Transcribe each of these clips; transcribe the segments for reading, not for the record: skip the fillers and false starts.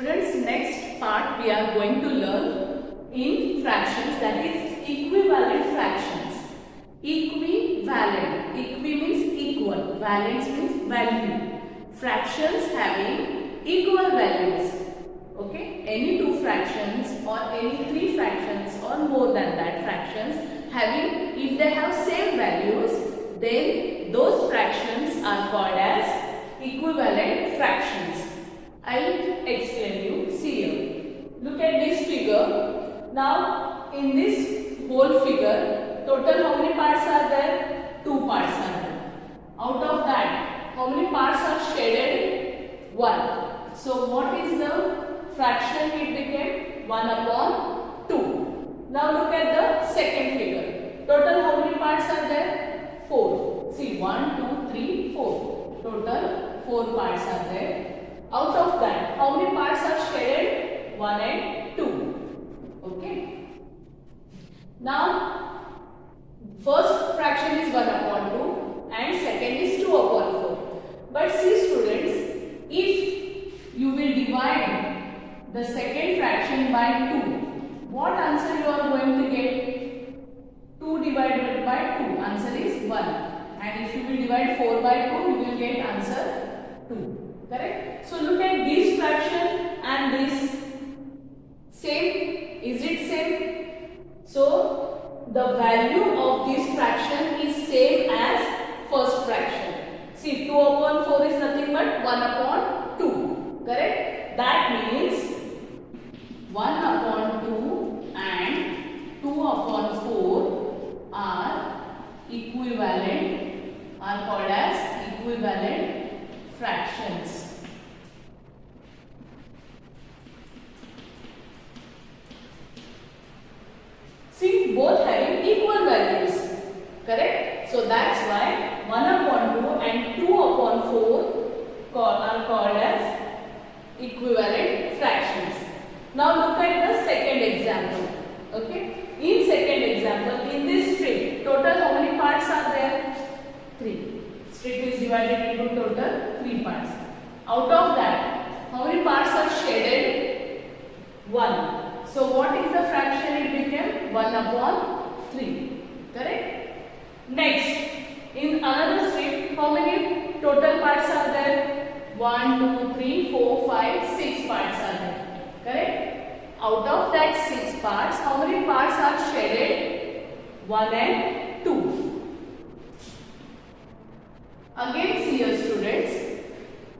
Students, next part we are going to learn in fractions, that is equivalent fractions. Equivalent. Equi means equal. Valence means value. Fractions having equal values. Okay. Any two fractions or any three fractions or more than that fractions having, if they have same values, then those fractions are called as equivalent fractions. I'll explain you. See here. Look at this figure. Now, in this whole figure, total how many parts are there? 2 parts are there. Out of that, how many parts are shaded? 1. So, what is the fraction it became? 1 upon 2. Now, look at the second figure. Total how many parts are there? 4. See, 1, 2, 3, 4. Total 4 parts are there. Out of that, how many parts are shaded? 1 and 2. Okay. Now, first fraction is 1 upon 2 and second is 2 upon 4. But see students, if you will divide the second fraction by 2, what answer you are going to get? 2 divided by 2, answer is 1. And if you will divide 4 by 2, you will get answer 2. Correct? So look at this fraction and this. Same? Is it same? So the value of this fraction is same as first fraction. See, 2 upon 4 is nothing but 1 upon 2. Correct? That means 1 upon 2 and 2 upon 4 are equivalent, are called as equivalent fractions. See, both having equal values. Correct? So that's why 1 upon 2 and 2 upon 4 are called as equivalent fractions. Now look at the second example. Okay? In second example, in this strip, total how many parts are there? 3. Strip is divided into total 3 parts. Out of that, how many parts are shaded? 1. So what is the fraction it became? 1 upon 3. Correct? Next, in another strip, how many total parts are there? 1, 2, 3, 4, 5, 6 parts are there. Correct? Out of that 6 parts, how many parts are shaded? 1 and 2. Again, see here students,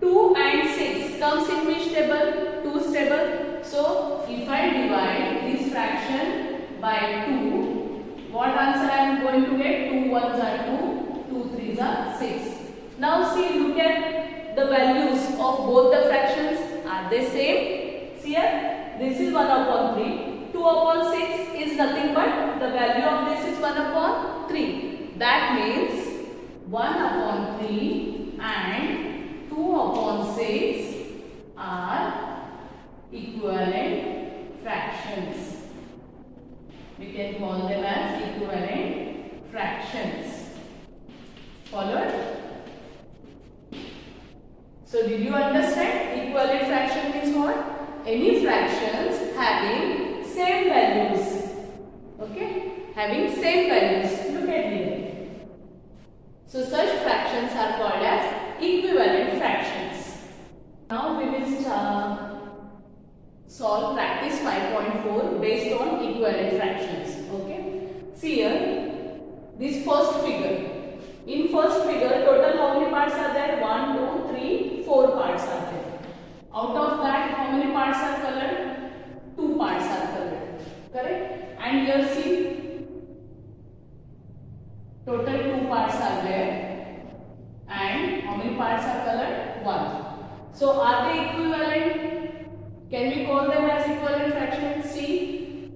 2 and 6 comes in which table? 2's table. So, if I divide this fraction by 2, what answer I am going to get? 2 1s are 2, 2 3s are 6. Now see, look at the values of both the fractions. Are they same? See here, this is 1 upon 3. 2 upon 6 is nothing but the value of this is 1 upon 3. That means 1 upon 3 and 2 upon 6 are equivalent fractions. We can call them as equivalent fractions. Followed? So did you understand? Equivalent fraction means what? Any fractions having same values. Okay? Having same values. Look at here. So such fractions are called as equivalent fractions. Now we will solve practice 5.4 based on equivalent fractions. Okay. See here, this first figure. In first figure, total how many parts are there? 1, 2, 3, 4 parts are there. Out of that, how many parts are colored? 2 parts are colored. Correct? And here see, total 2 parts are there. And how many parts are colored? 1. So are they equivalent? Can we call them as equivalent fractions? See,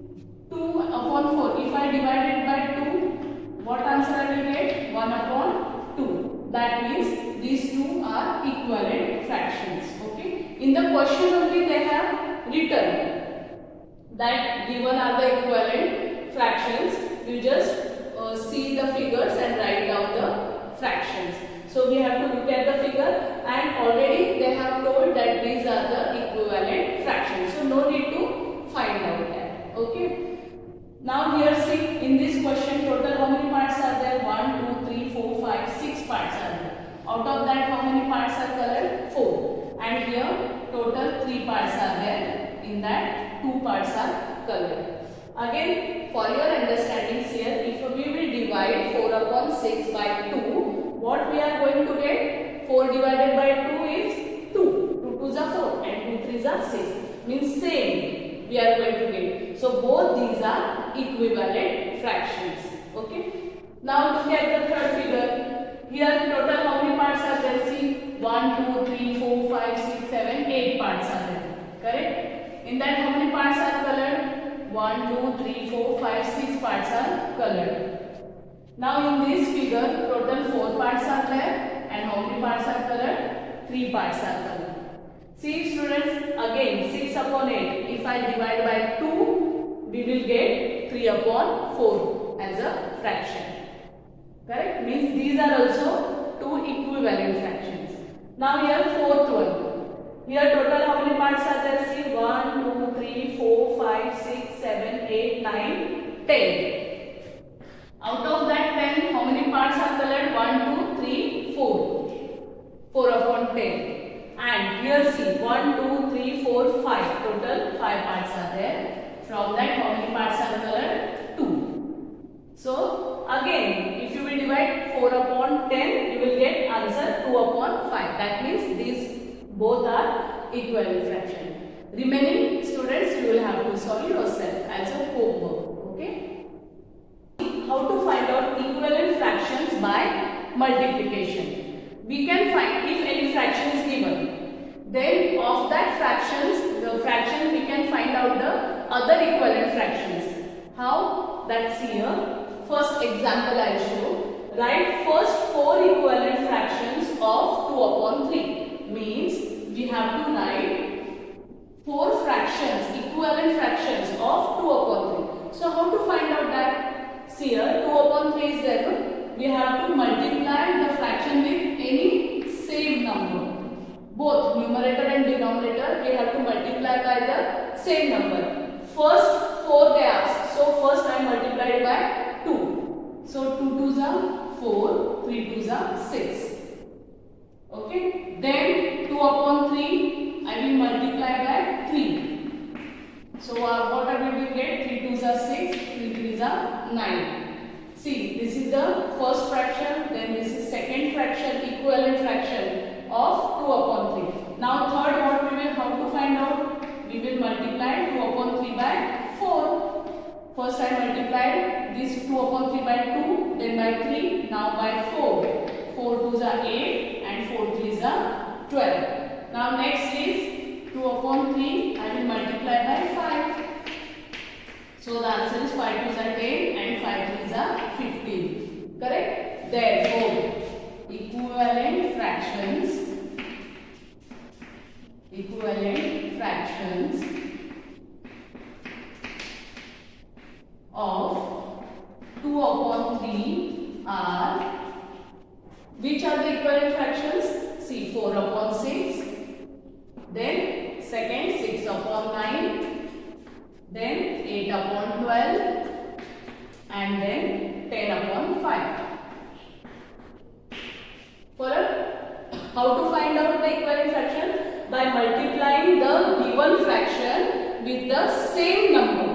2 upon 4. If I divide it by 2, what answer I will get? 1 upon 2. That means these two are equivalent fractions. Okay. In the question only they have written that given are the equivalent fractions. You just see the figures and write down the fractions. So we have to look at the figure, and already they have told that these are the equivalent fractions. question, total how many parts are there? 1, 2, 3, 4, 5, 6 parts are there. Out of that, how many parts are colored? 4. And here, total 3 parts are there. In that, 2 parts are colored. Again, for your understanding here, if we will divide 4 upon 6 by 2, what we are going to get? 4 divided by 2 is 2. 2 2s are 4 and 2 3s are 6. Means same we are going to get. So both these are equivalent fractions. Okay. Now look at the third figure. Here total how many parts are there? See, 1, 2, 3, 4, 5, 6, 7, 8 parts are there. Correct? In that how many parts are colored? 1, 2, 3, 4, 5, 6 parts are colored. Now in this figure, total 4 parts are there and how many parts are colored? 3 parts are colored. See students, again 6 upon 8, if I divide by 2, we will get 3 upon 4 as a fraction. Correct? Means these are also 2 equivalent fractions. Now here fourth one. Here total how many parts are there? See, 1, 2, 3, 4, 5, 6, 7, 8, 9, 10. Out of that 10, how many parts are colored? 1, 2, 3, 4. 4 upon 10. And here see, 1, 2, 3, 4, 5. Total 5 parts are there. From that, how many parts are colored? 2. So, again, if you will divide 4 upon 10, you will get answer 2 upon 5. That means these both are equivalent fraction. Remaining students, you will have to solve yourself as a homework. Okay? How to find out equivalent fractions by multiplication. We can find if any fraction is given. Then of that fractions, the fraction we can find out the other equivalent fractions. How? That's here. First example I show. Write first 4 equivalent fractions of 2 upon 3. Means we have to write 4 fractions, equivalent fractions of 2 upon 3. So how to find out that? See here, 2 upon 3 is there. We have to multiply the fraction with any same number. Both numerator and denominator, we have to multiply by the same number. First 4 they ask. So first I multiplied by 2. So 2 2s are 4, 3 2s are 6. Okay. Then 2 upon 3, I will multiply by 3. So what we will get? 3 2s are 6, 3 3s are 9. See, this is the first fraction, then this is second fraction, equivalent fraction of 2 upon 3. Now third, what we will have to find out? We will multiply 2 upon 3 by 4. First I multiplied this 2 upon 3 by 2, then by 3, now by 4. 4 2s are 8 and 4 3s are 12. Now next is 2 upon 3, I will multiply by 5. So the answer is 5 2s are 10 and 5 3s are 15. Correct? Therefore, equivalent fractions of 2 upon 3 are, which are the equivalent fractions? See, 4 upon 6, then second 6 upon 9, then 8 upon 12, and then 10 upon 5. How to find out the equivalent fraction? By multiplying the given fraction with the same number.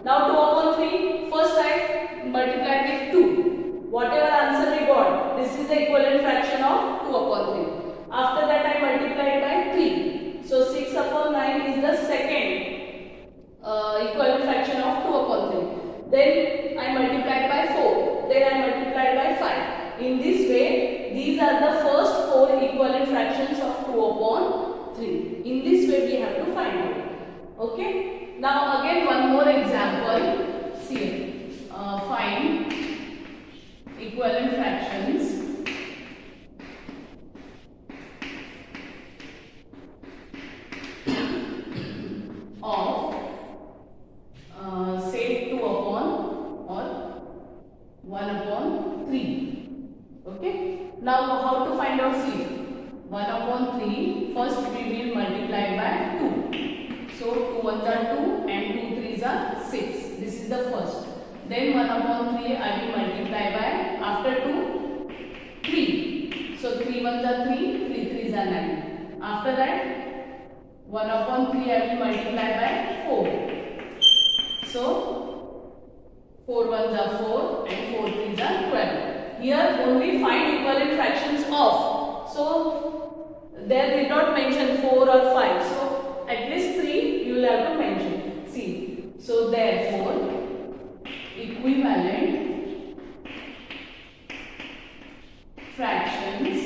Now 2 upon 3, first I multiplied with 2. Whatever answer we got, this is the equivalent fraction of 2 upon 3. After that I multiplied by 3. So 6 upon 9 is the second equivalent fraction of 2 upon 3. Then I multiplied by 4. Then I multiplied by 5. In this way, these are the first 4 equivalent fractions of 2 upon 3. In this way, we have to find out. Okay. Now again one more example. See, find equivalent fractions of say 2 upon or 1 upon 3. Okay. Now how to find out? See, 1 upon 3, first we will multiply by 2. So 2 1s are 2 and 2 3s are 6. This is the first. Then 1 upon 3 I will multiply by, after 2, 3. So 3 ones are 3, 3 threes are 9. After that 1 upon 3 I will multiply by 4. So 4 ones are 4 and 4 threes are 12. Here only find equivalent fractions of. So there did not mention 4 or 5. So at least 3 you will have to mention. See. So therefore equivalent fractions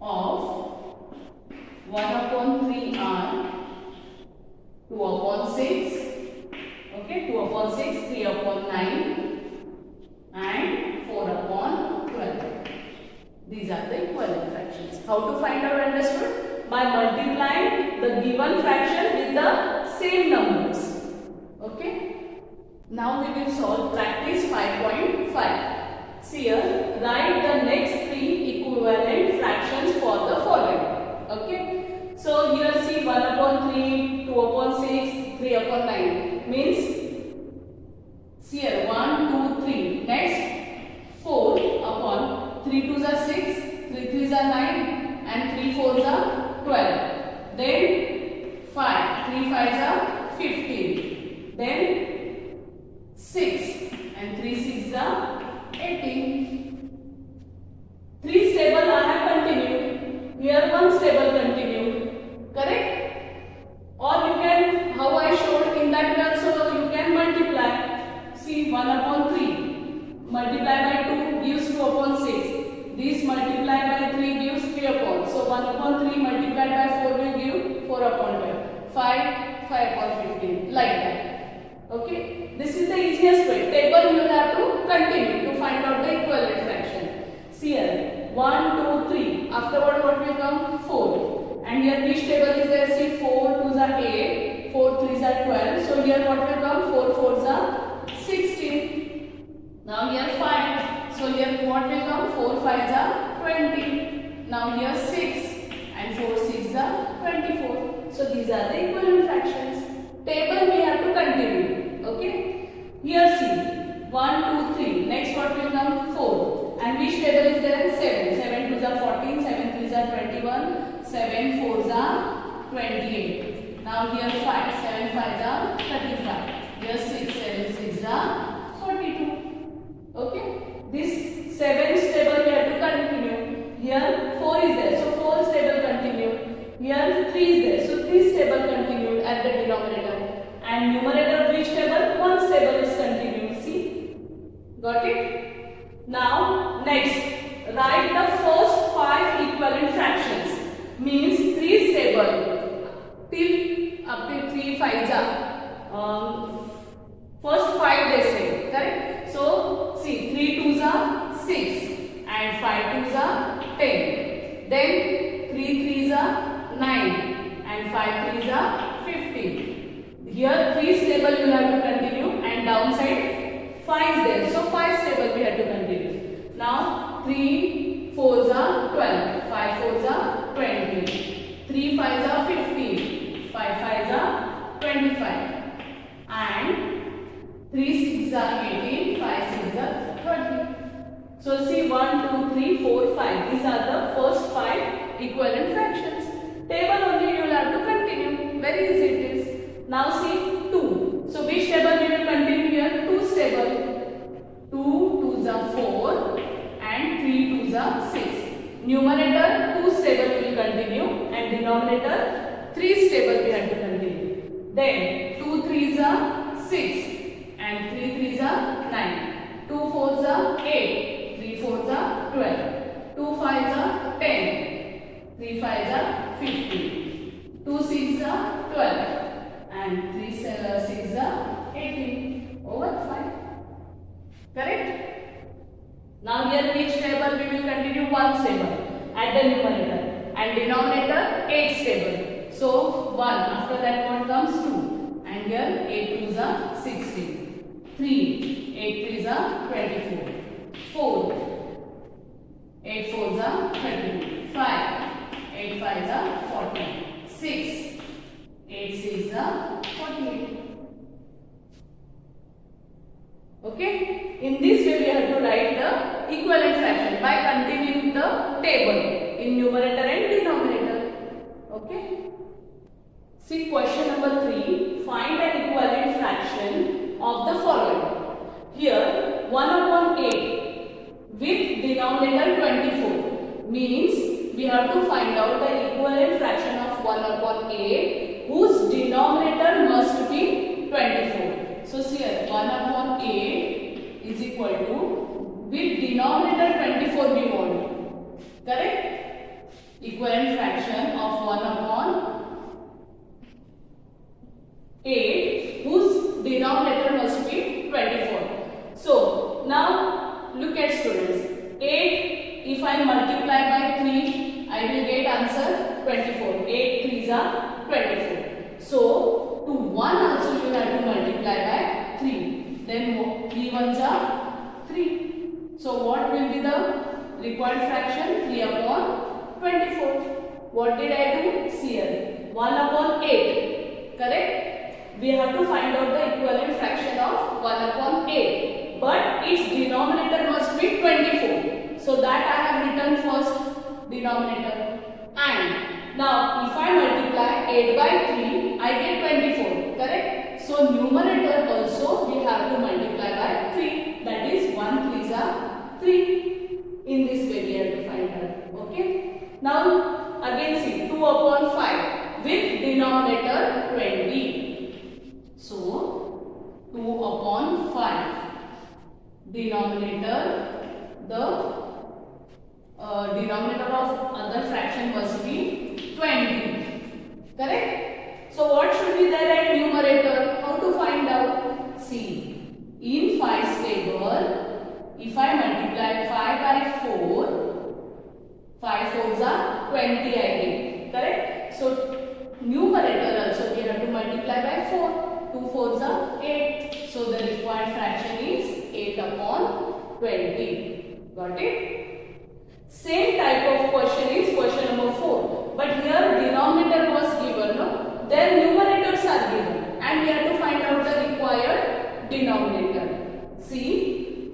of 1 upon 3 are 2 upon 6, okay, 2 upon 6, 3 upon 9 and 4 upon 12. These are the equivalent fractions. How to find out? Understood? By multiplying the given fraction with the same numbers. Okay. Now we will solve practice 5.5. See here, write the next 3 equivalent fractions for the following. Okay. So here see 1 upon 3, 2 upon 6, 3 upon 9 means, see here 1, 2, 3. Next 4 upon 3 2s are 6, 3 3s are 9 and 3 4s are 12. Then 5, 3 5s are 15. Then 6 and 3 6s are 18. 3 stable I have continued. Here 1 stable continued. Correct? Or you can, how I showed in that way also, you can multiply. See 1 upon 3. Multiply by 2 gives 2 upon 6. This multiply by 3 gives 3 upon. So 1 upon 3 multiplied by 4 will give 4 upon 12. 5 upon 15. Like that. Okay. This is the easiest way. Table you will have to continue to find out the equivalent fraction. See here. 1, 2, 3. Afterward what will come? 4. And here which table is there? See 4 2s are 8. 4 3s are 12. So here what will come? 4 4s are 16. Now here 5. So here what will come? 4 5s are 20. Now here 6 and 4 6s are 24. So these are the equivalent fractions. Table we have to continue. Okay. Here see 1 2 3. Next what will come? 4. And which table is there? 7. 7 2s are 14. 7 3s are 21. 7 4s are 28. Now here 5. 7 5s are 35. Here 6 7 6s are 42. Okay. This 7 stable we have to continue. Here 4 is there. So 4 stable continued. Here 3 is there. So 3 stable continued at the denominator. And numerator which table? 1 stable is continued. See? Got it? Now next, write the first 5 equivalent fractions. Means 3 stable till up to 3 5s are. First 5 they say. Correct? So see 3 2s are 6 and 5 2s are 10. Then 3 3s are 9 and 5 3s are 15. Here 3 stable you have to continue and downside 5 is there. So 5 stable we have to continue. Now 3 4s are 12, 5 4s are 20, 3 5s are 15, 5 5s are 25 and 3 6s are 18, 5 6s are 30. So see 1, 2, 3, 4, 5. These are the first 5 equivalent fractions. Table only you will have to continue. Very easy it is. Now see 2. So which table we will continue here? 2 stable. 2 2s are 4 and 3 2s are 6. Numerator 2 stable we will continue and denominator 3 stable we have to continue. Then 2 3s are 6 and 3 3s are 9. 2 4s are 8. 3 4s are 12. 2 5s are 10. 3 5s are 15. 2 6s are 12. And 3 6s are 18. Over 5. Correct? Now here which table we will continue? 1 stable at the numerator and denominator 8 stable. So 1, after that what comes? 2. And here 8 2s are 16. 3, 8 3s are 24. 4, 8 4s are 32. 5, 8 5s are 40. 6, 8 6s are 48. Okay, in this way we have to write the equivalent fraction by continuing the table in numerator and denominator. Okay, see question number 3. Find an equivalent fraction of the following. Here 1 upon 8 with denominator 24 means we have to find out the equivalent fraction of 1 upon 8 whose denominator must be 24. So see here 1 upon 8 is equal to, with denominator 24 we want, correct? Equivalent fraction of 1 upon 8 whose denominator must be 24. So now look at students, 8 if I multiply by 3 I will get answer 24. 8 3s are 24. So to 1 also you have to multiply by 3. Then 3 1s are 3. So what will be the required fraction? 3 upon 24. What did I do? See here 1 upon 8, correct? We have to find out the equivalent fraction of 1 upon 8, but its denominator must be 24. So that I have written first denominator, and now if I multiply 8 by 3 I get 24, correct? So numerator also we have to multiply by 3, that is 1 3s are 3. In this way we have to find out. Okay, now again see 2 upon 5 with denominator 20. So 2 upon 5 denominator, the denominator of other fraction must be 20, correct? So what should be there at numerator? How to find out? See, in 5's table if I multiply 5 by 4, 5 4s are 20 I get, correct? So numerator also we have to multiply by 4. 2 4s are 8. So the required fraction is 8 upon 20. Got it? Same type of question is question number 4. But here denominator was given, no? Then numerators are given. And we have to find out the required denominator. See,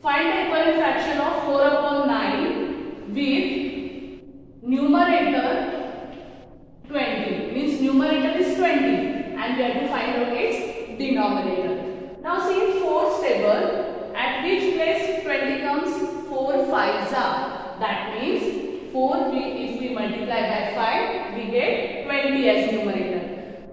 find the equivalent fraction of 4 upon 9 with numerator 20. Means numerator is 20. And we have to find out its denominator. Now see in 4's table, at which place 20 comes? 4 5s are. That means 4 if we multiply by 5 we get 20 as numerator.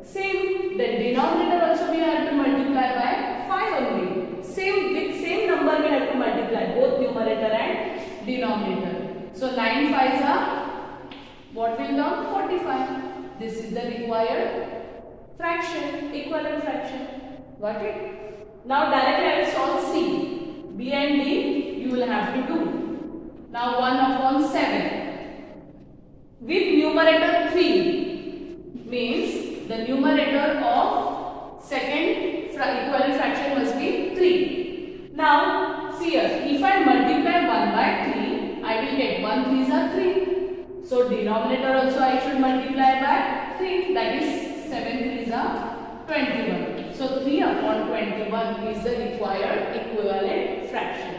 Same, the denominator also we have to multiply by 5 only. Same, with same number we have to multiply both numerator and denominator. So 9 5s are, what will come? 45. This is the required fraction, equivalent fraction. Got it? Now directly I will solve C. B and D you will have to do. Now 1 upon 7 with numerator 3 means the numerator of second equivalent fraction must be 3. Now see here, if I multiply 1 by 3 I will get 1 3s are 3. So denominator also I should multiply by 3, that is 7 3s are 21. So 3 upon 21 is the required equivalent fraction.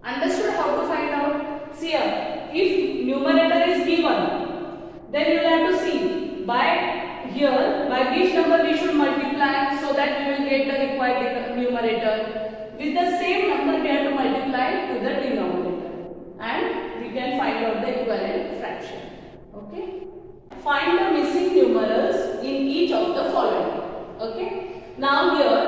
Understood how to find out? See here, if numerator is given, then you will have to see by which number we should multiply so that we will get the required numerator. With the same number we have to multiply to the denominator and we can find out the equivalent fraction. Okay. Find the missing numerals in each of the following. Okay. Now here,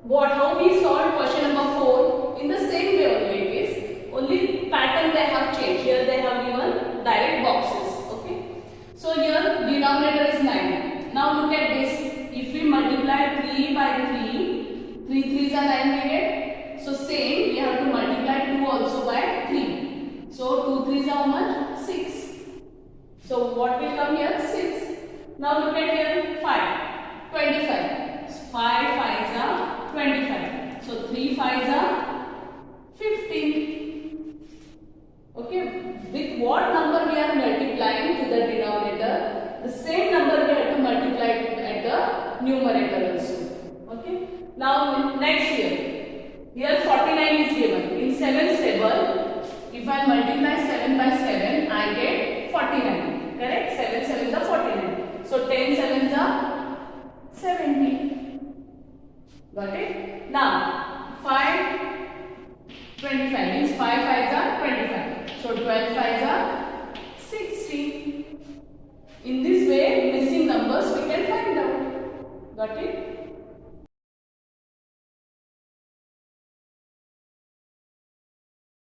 how we solved question number 4, in the same way only it is, only pattern they have changed. Here they have given direct boxes. Okay. So here denominator is 9. Now look at this. If we multiply 3 by 3, 3 3s are 9 we get. So same we have to multiply 2 also by 3. So 2 3s are how much? 6. So what will come here? 6. Now look at here 5. 25. 5 5s are 25. So 3 5s are 15. Okay. With what number we are multiplying to the denominator? The same number we have to multiply at the numerator also. Okay. Now next here, Here 49 is given. In 7's table, if I multiply 7 by 7, I get 49. Correct? 7 7 is 49. So 10 7 is 70. Got it? Now 5 25 means 5 5s are 25. So 12 5s are 60. In this way, missing numbers we can find out. Got it?